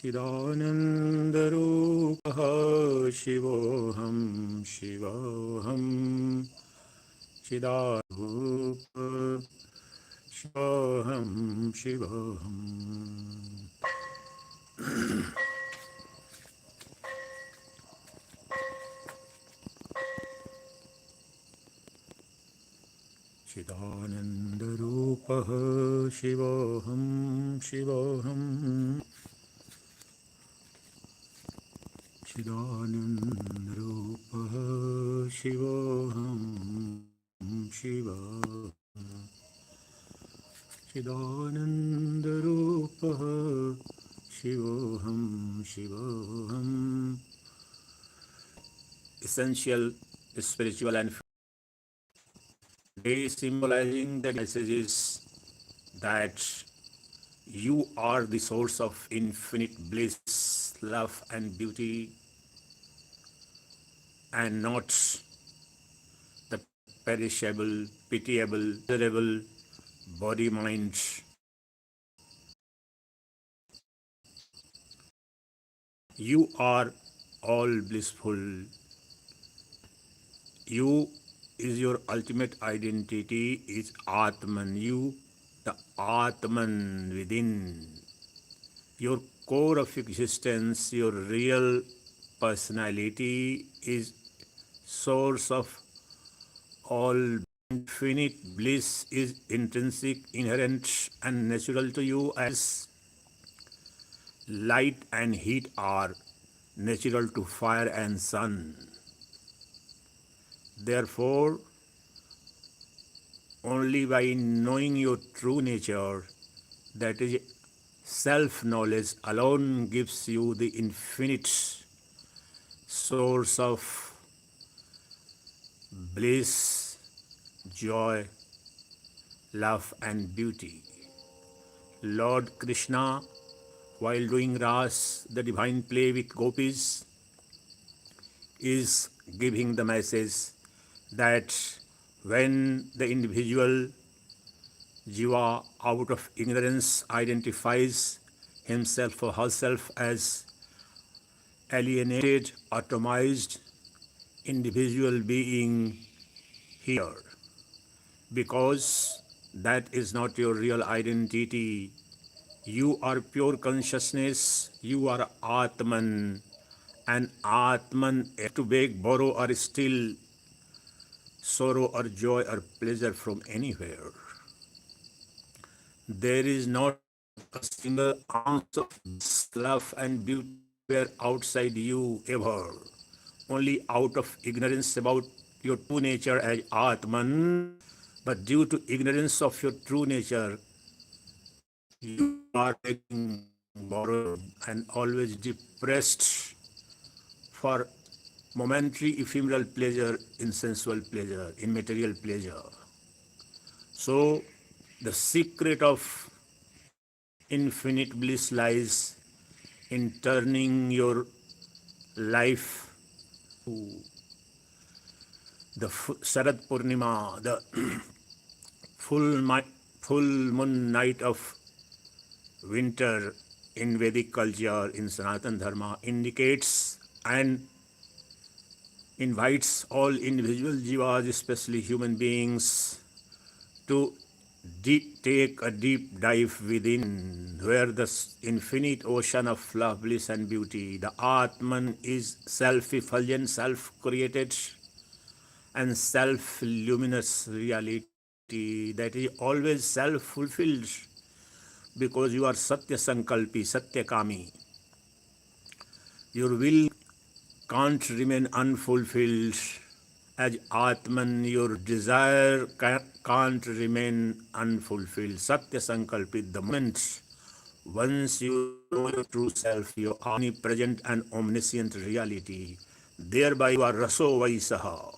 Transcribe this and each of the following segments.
Chidanandarupaha Shivoham Shivoham Chidarupa Shivoham Shivoham Chidanandarupaha Shivoham Shivoham Chidanandarupaha Shivoham Shivoham Chidanandarupaha Shivoham Shivoham. Essential spiritual and day symbolizing the message is that you are the source of infinite bliss, love and beauty, and not the perishable, pitiable, miserable body-mind. You are all blissful. You is your ultimate identity, is Atman. You, the Atman within. Your core of existence, your real personality is source of all infinite bliss, is intrinsic, inherent and natural to you, as light and heat are natural to fire and sun. Therefore, only by knowing your true nature, that is, self-knowledge alone gives you the infinite source of bliss, joy, love and beauty. Lord Krishna, while doing Raas, the divine play with gopis, is giving the message that when the individual jiva out of ignorance identifies himself or herself as alienated, atomized individual being here, because that is not your real identity. You are pure consciousness, you are Atman, and Atman to beg, borrow or steal sorrow or joy or pleasure from anywhere. There is not a single ounce of love and beauty outside you ever. Only out of ignorance about your true nature as Atman, but due to ignorance of your true nature, you are begging, borrowed and always depressed for momentary ephemeral pleasure, in sensual pleasure, in material pleasure. So the secret of infinite bliss lies in turning your life to the Raas Purnima, the full moon night of winter in Vedic culture, in Sanatana Dharma, indicates and invites all individual jivas, especially human beings, to take a deep dive within, where the infinite ocean of love, bliss and beauty, the Atman, is self-effulgent, self-created and self-luminous reality that is always self-fulfilled, because you are Satya Sankalpi, Satya Kami. Your will can't remain unfulfilled. As Atman, your desire can't remain unfulfilled. Satya Sankalpit, the moment once you know your true self, your omnipresent and omniscient reality, thereby you are Raso Vai Saha.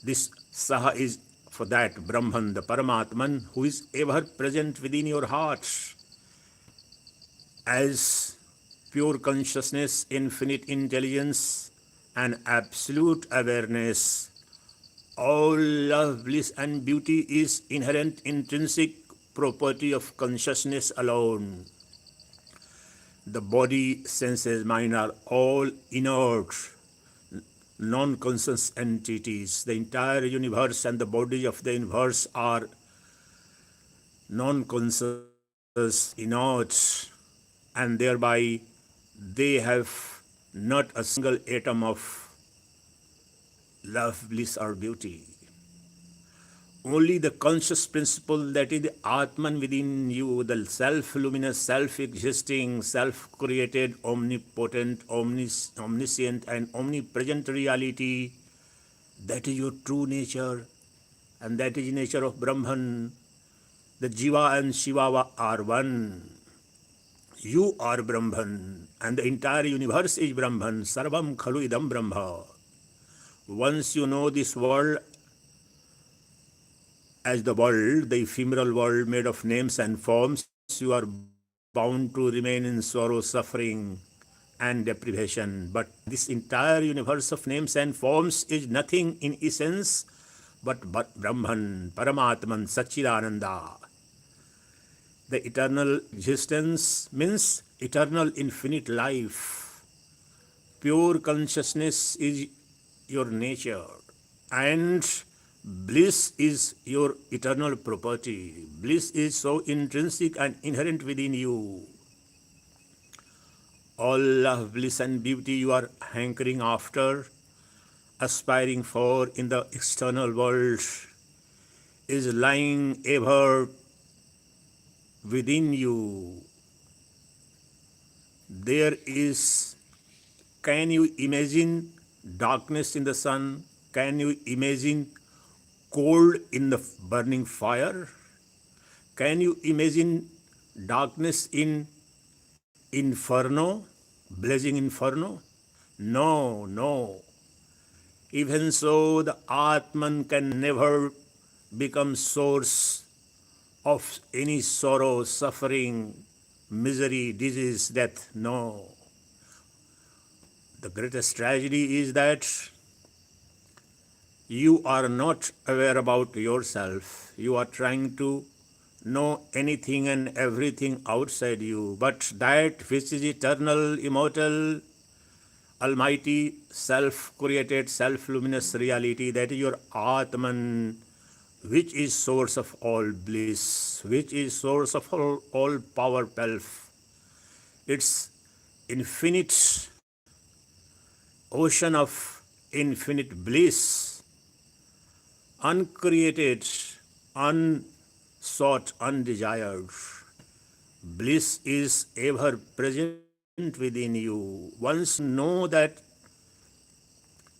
This Saha is for that Brahman, the Paramatman, who is ever present within your hearts as pure consciousness, infinite intelligence, and absolute awareness. All love, bliss, and beauty is inherent, intrinsic property of consciousness alone. The body, senses, mind are all inert, non-conscious entities. The entire universe and the body of the universe are non-conscious, inert, and thereby they have not a single atom of love, bliss, or beauty. Only the conscious principle, that is the Atman within you, the self-luminous, self-existing, self-created, omnipotent, omniscient, and omnipresent reality, that is your true nature, and that is the nature of Brahman. The Jiva and Shiva are one. You are Brahman, and the entire universe is Brahman. Sarvam khalu idam Brahma. Once you know this world as the world, the ephemeral world made of names and forms, you are bound to remain in sorrow, suffering, and deprivation. But this entire universe of names and forms is nothing in essence but Brahman, Paramatman, Sacchidananda. The eternal existence means eternal infinite life. Pure consciousness is your nature, and bliss is your eternal property. Bliss is so intrinsic and inherent within you. All love, bliss, and beauty you are hankering after, aspiring for in the external world, is lying ever within you. There is, can you imagine darkness in the sun? Can you imagine cold in the burning fire? Can you imagine darkness in inferno, blazing inferno? No, no. Even so, the Atman can never become source of any sorrow, suffering, misery, disease, death. No. The greatest tragedy is that you are not aware about yourself. You are trying to know anything and everything outside you. But that which is eternal, immortal, almighty, self-created, self-luminous reality, that is your Atman, which is source of all bliss, which is source of all power, pelf. It's infinite ocean of infinite bliss, uncreated, unsought, undesired. Bliss is ever present within you. Once you know that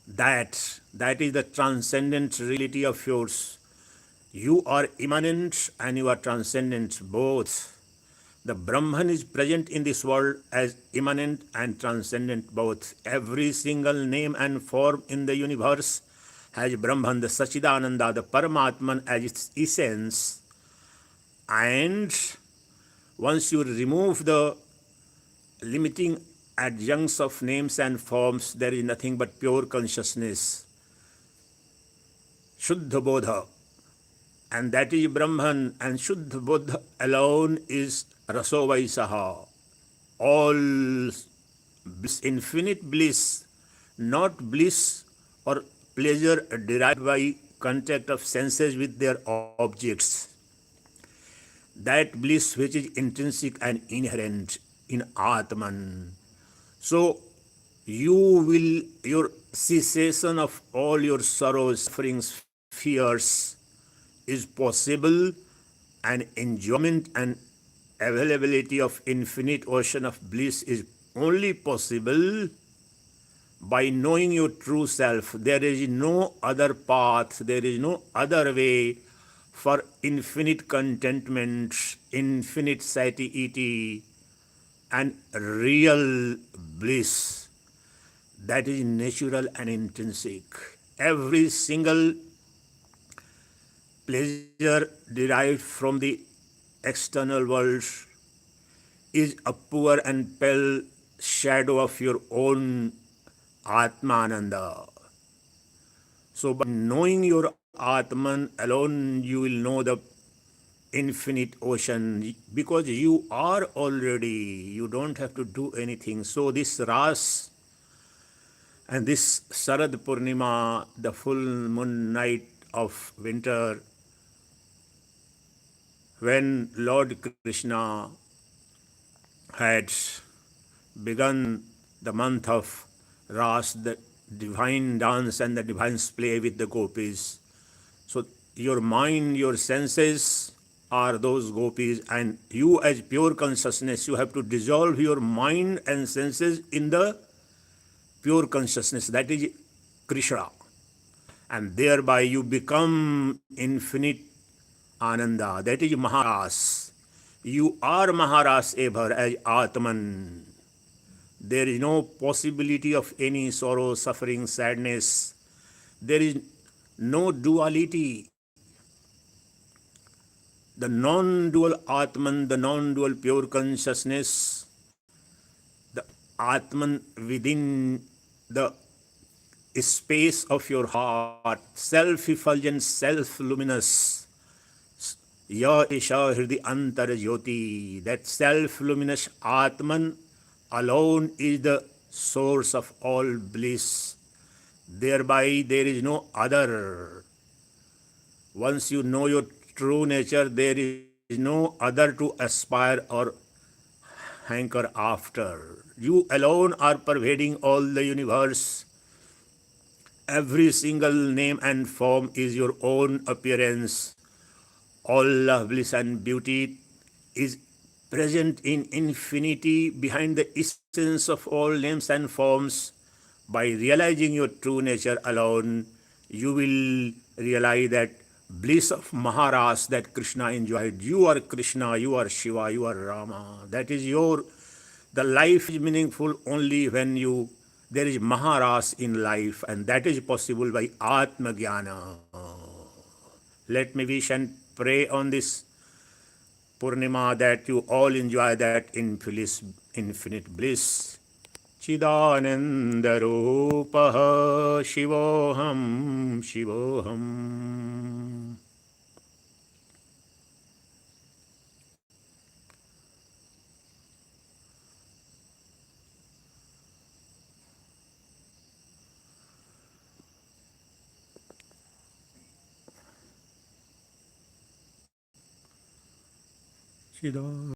is the transcendent reality of yours. You are immanent and you are transcendent both. The Brahman is present in this world as immanent and transcendent both. Every single name and form in the universe has Brahman, the Sacchidananda, the Paramatman as its essence. And once you remove the limiting adjuncts of names and forms, there is nothing but pure consciousness, Shuddha Bodha. And that is Brahman, and Shuddha Bodha alone is Rasovaisaha. All bliss, infinite bliss, not bliss or pleasure derived by contact of senses with their objects. That bliss which is intrinsic and inherent in Atman. So your cessation of all your sorrows, sufferings, fears is possible, and enjoyment and availability of infinite ocean of bliss is only possible by knowing your true self. There is no other path, there is no other way for infinite contentment, infinite satiety, and real bliss that is natural and intrinsic. Every single pleasure derived from the external world is a poor and pale shadow of your own Atmananda. So by knowing your Atman alone, you will know the infinite ocean, because you are already, you don't have to do anything. So this Ras and this Sarad Purnima, the full moon night of winter, when Lord Krishna had begun the month of Ras, the divine dance and the divine play with the gopis. So your mind, your senses are those gopis, and you as pure consciousness, you have to dissolve your mind and senses in the pure consciousness, that is Krishna. And thereby you become infinite Ananda, that is Maharaj. You are Maharaj ever as Atman. There is no possibility of any sorrow, suffering, sadness. There is no duality. The non dual Atman, the non dual pure consciousness, the Atman within the space of your heart, self effulgent, self luminous. Ya Isha Hridi Antar Jyoti, that self luminous Atman alone is the source of all bliss. Thereby there is no other. Once you know your true nature, there is no other to aspire or hanker after. You alone are pervading all the universe. Every single name and form is your own appearance. All love, bliss, and beauty is present in infinity behind the essence of all names and forms. By realizing your true nature alone, you will realize that bliss of Maharaj that Krishna enjoyed. You are Krishna, you are Shiva, you are Rama. That is your, the life is meaningful only when you, there is Maharaj in life, and that is possible by Atma Jnana. Let me wish and pray on this Purnima that you all enjoy that infinite bliss. चिदानन्दरूपः शिवोऽहं शिवोऽहम्. चिदा